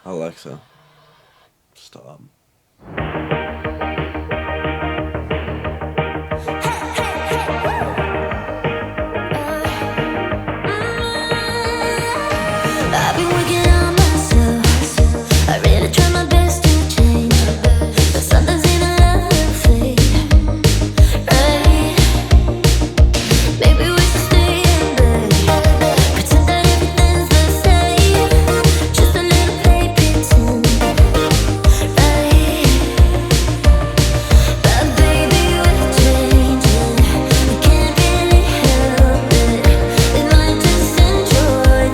Alexa, stop. I've been working on myself. I really try my best to change, but sometimes even love will fade. Right? Maybe we should stay in bed, pretend that everything's the same. Just a little play pretend. Right? But baby, we're changing. We can't really help it. We might just enjoy it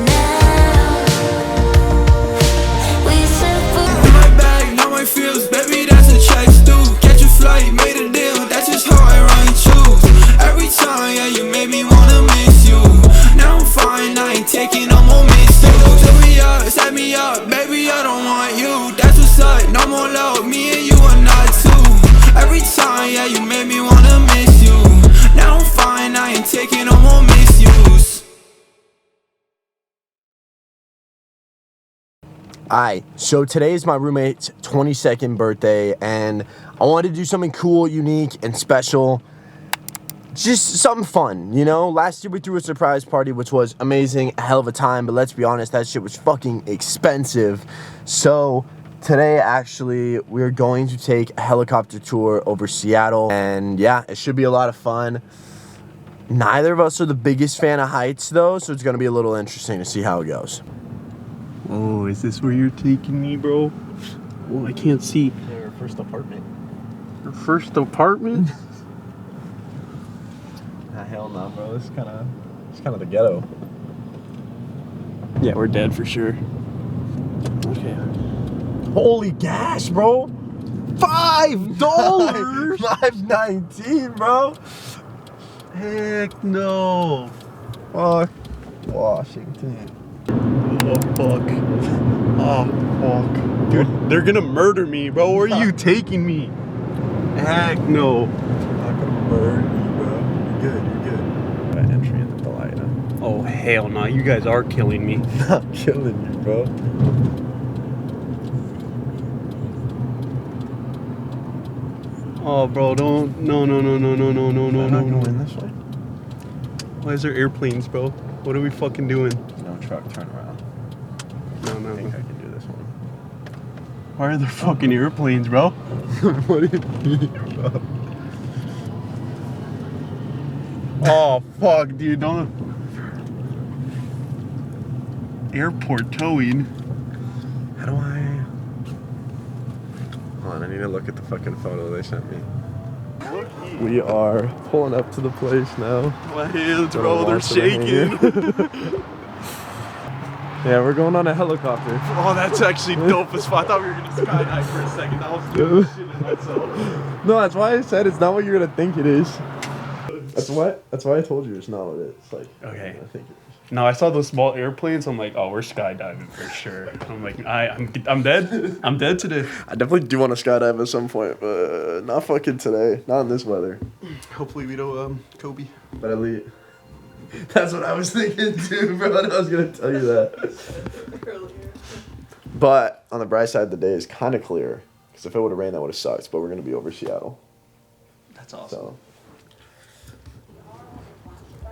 now. We said for My bag, know my feels, baby, that's a chase do. Catch a flight, made a deal, that's just how I run and choose. Every time, yeah, you made me wanna miss you. Now I'm fine, I ain't taking no more miss you. Tell me up, set me up, baby, I don't want you. That's what's up, no more love, me and you are not two. Every time, yeah, you made me wanna miss you. Now I'm fine, I ain't taking no more misuse. Alright, so today is my roommate's 22nd birthday, and I wanted to do something cool, unique, and special. Just something fun, you know? Last year we threw a surprise party, which was amazing, a hell of a time, but let's be honest, that shit was fucking expensive. So today, actually, we're going to take a helicopter tour over Seattle, and yeah, it should be a lot of fun. Neither of us are the biggest fan of heights, though, so it's gonna be a little interesting to see how it goes. Oh, is this where you're taking me, bro? Oh, I can't see. Your first apartment. Your first apartment? Hell no, bro. It's kind of the ghetto. Yeah, we're dead for sure. Okay. Holy gosh, bro! $5, $5.19, bro. Heck no. Fuck Washington. Oh, fuck. Oh, fuck. Dude, they're gonna murder me, bro. Where are you taking me? Heck no. I'm not gonna murder you, bro. You're good. Entry into Delina. Oh, hell no. You guys are killing me. I'm killing you, bro. Oh, bro, don't. No. I'm not going this way. Why is there airplanes, bro? What are we fucking doing? No truck, turn around. I No. think I can do this one. Why are there fucking airplanes, bro? What do you mean, bro? Oh, fuck, dude, don't. Airport towing. How do I... Hold on, I need to look at the fucking photo they sent me. We are pulling up to the place now. My hands, Gonna bro, they're walk to the shaking. Yeah, we're going on a helicopter. Oh, that's actually dope as fuck. I thought we were gonna skydive for a second. I was doing shit myself. No, that's why I said it's not what you're gonna think it is. That's why I told you it's not what it is. Like, Okay. I think it is. No, I saw those small airplanes. I'm like, oh, we're skydiving for sure. I'm like, I'm dead. I'm dead today. I definitely do want to skydive at some point, but not fucking today. Not in this weather. Hopefully we don't Kobe. But at least that's what I was thinking too, bro. I was gonna tell you that. But on the bright side, the day is kind of clear. Because if it would have rained, that would have sucked. But we're gonna be over Seattle. That's awesome. So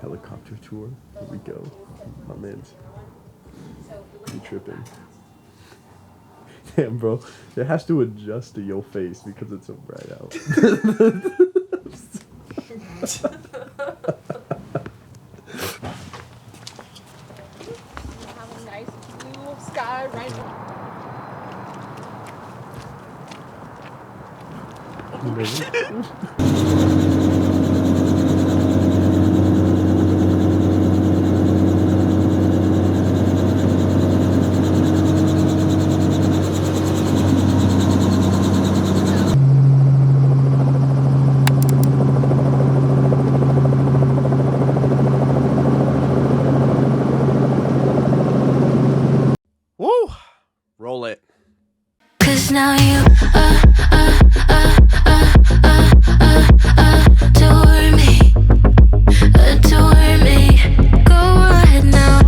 helicopter tour. Here we go. My man's. You tripping? Damn, bro. It has to adjust to your face because it's so bright out. Have a nice blue sky right now. Woo! Roll it. 'cause now you adore me. Go ahead now.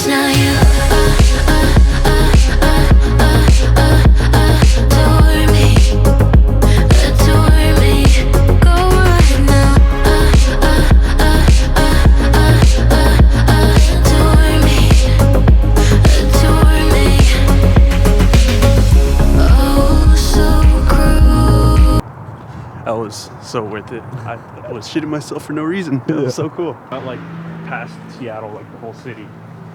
'Cause now you adore me, adore me. Go right now, adore me, adore me. Oh, so cruel. That was so worth it. I was shitting myself for no reason. It was so cool. Got like past Seattle, like the whole city.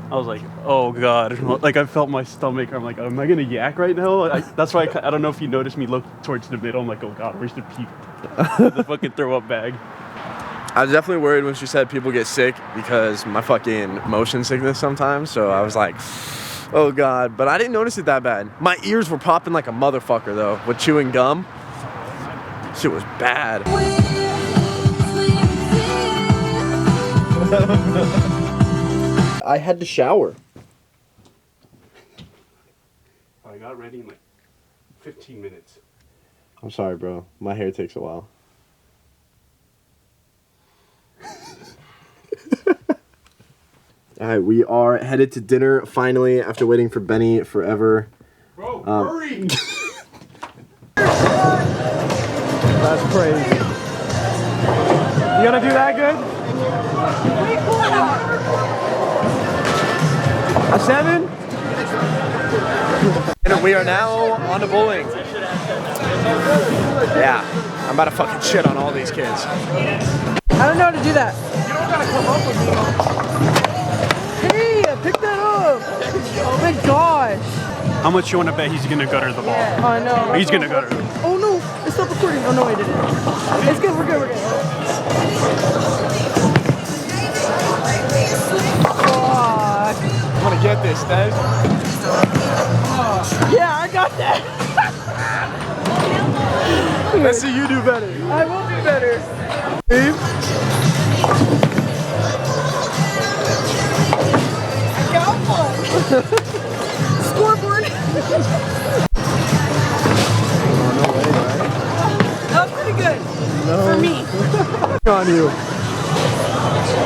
I was like, oh God. Like I felt my stomach. I'm like, am I gonna yak right now? That's why I don't know if you noticed me look towards the middle. I'm like, oh God, where's the pee? The fucking throw up bag. I was definitely worried when she said people get sick because my fucking motion sickness sometimes. So I was like, oh God. But I didn't notice it that bad. My ears were popping like a motherfucker though with chewing gum. Shit was bad. I had to shower. I got ready in like 15 minutes. I'm sorry, bro. My hair takes a while. All right, we are headed to dinner finally after waiting for Benny forever. Bro, hurry! That's crazy. You gonna do that good? A 7? And we are now on to bowling. Yeah, I'm about to fucking shit on all these kids. I don't know how to do that. You don't gotta come up with me. Hey, pick that up. Oh my gosh. How much you want to bet he's gonna gutter the ball? Oh, I know. He's gonna gutter. Oh no, it's not recording. Oh no, I didn't. It's good, we're good, we're good. Fuck. I'm gonna get this, Des. Yeah, I got that. Let's see you do better. I will do better. Steve? I got one. Scoreboard. That was pretty good. For me. On you.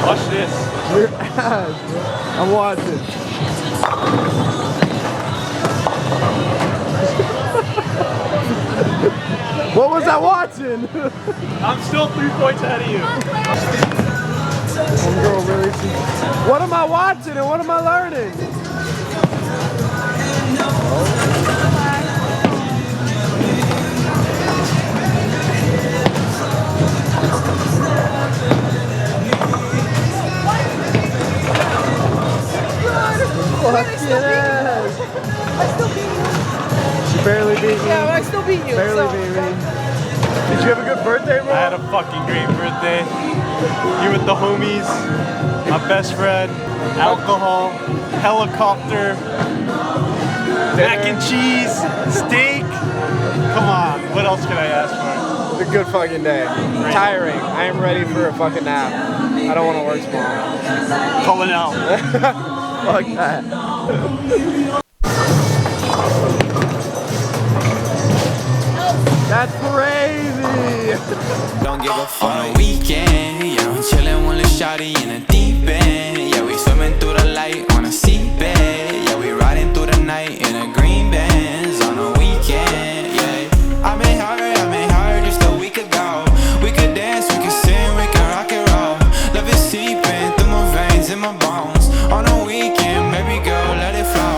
Watch this. Your ass, bro. I'm watching. What was I watching? I'm still 3 points ahead of you. Girl, really? What am I watching and what am I learning? I still beat you. She barely beat me. Yeah, but I still beat you. Barely so. beat me. Did you have a good birthday, bro? I had a fucking great birthday. You with the homies, my best friend, alcohol, helicopter, mac and cheese, steak. Come on, what else can I ask for? It's a good fucking day. Tiring. I am ready for a fucking nap. I don't want to work tomorrow. Calling out. Fuck that. That's crazy. Don't give a fuck. On the weekend, yeah, I'm chillin' with Lil' Shawty in a